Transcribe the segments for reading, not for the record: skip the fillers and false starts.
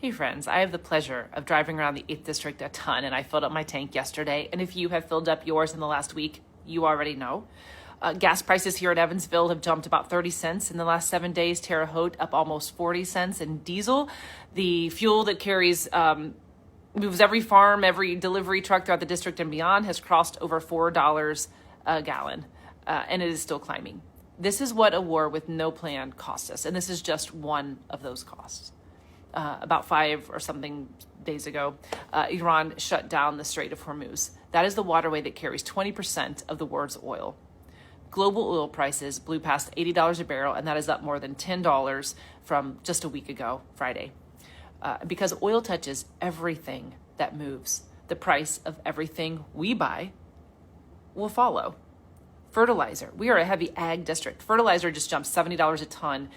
Hey friends, I have the pleasure of driving around the 8th District a ton, and I filled up my tank yesterday. And if you have filled up yours in the last week, you already know. Gas prices here at Evansville have jumped about 30 cents in the last 7 days. Terre Haute up almost 40 cents. And diesel, the fuel that carries, moves every farm, every delivery truck throughout the district and beyond, has crossed over $4 a gallon, and it is still climbing. This is what a war with no plan costs us, and this is just one of those costs. About 5 or something days ago, Iran shut down the Strait of Hormuz. That is the waterway that carries 20% of the world's oil. Global oil prices blew past $80 a barrel, and that is up more than $10 from just a week ago, Friday. Because oil touches everything that moves, the price of everything we buy will follow. Fertilizer. We are a heavy ag district. Fertilizer just jumped $70 a ton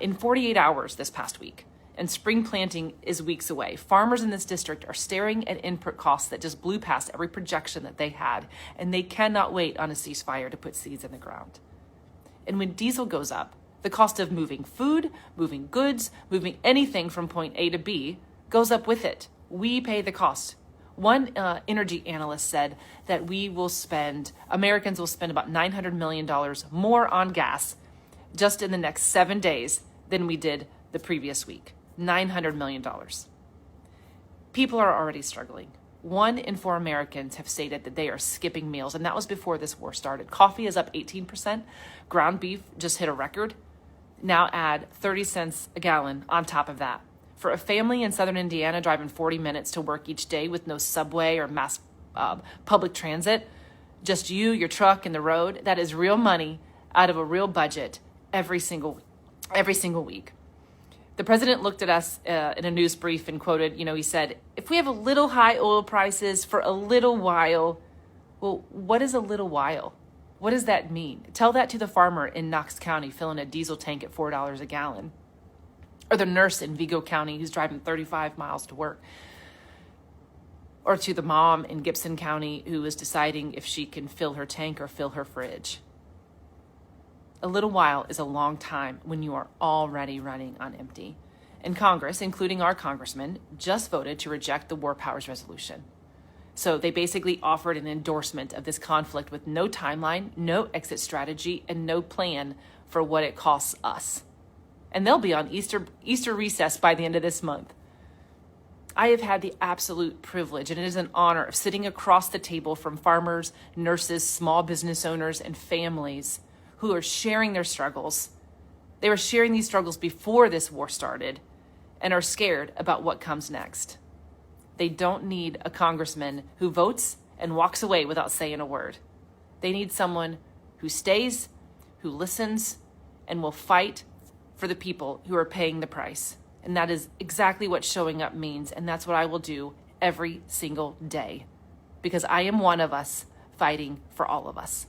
in 48 hours this past week. And spring planting is weeks away. Farmers in this district are staring at input costs that just blew past every projection that they had, and they cannot wait on a ceasefire to put seeds in the ground. And when diesel goes up, the cost of moving food, moving goods, moving anything from point A to B goes up with it. We pay the cost. One energy analyst said that Americans will spend about $900 million more on gas just in the next 7 days than we did the previous week. $900 million. People are already struggling. 1 in 4 Americans have stated that they are skipping meals, and that was before this war started. Coffee is up 18%. Ground beef just hit a record. Now add 30 cents a gallon on top of that. For a family in southern Indiana driving 40 minutes to work each day with no subway or mass public transit, just you, your truck, and the road, that is real money out of a real budget every single week. The president looked at us in a news brief and quoted, he said, if we have a little high oil prices for a little while, well, what is a little while? What does that mean? Tell that to the farmer in Knox County filling a diesel tank at $4 a gallon, or the nurse in Vigo County who's driving 35 miles to work, or to the mom in Gibson County who is deciding if she can fill her tank or fill her fridge. A little while is a long time when you are already running on empty. And Congress, including our congressman, just voted to reject the War Powers Resolution. So they basically offered an endorsement of this conflict with no timeline, no exit strategy, and no plan for what it costs us. And they'll be on Easter recess by the end of this month. I have had the absolute privilege, and it is an honor, of sitting across the table from farmers, nurses, small business owners, and families who are sharing their struggles. They were sharing these struggles before this war started and are scared about what comes next. They don't need a congressman who votes and walks away without saying a word. They need someone who stays, who listens, and will fight for the people who are paying the price. And that is exactly what showing up means, and that's what I will do every single day, because I am one of us fighting for all of us.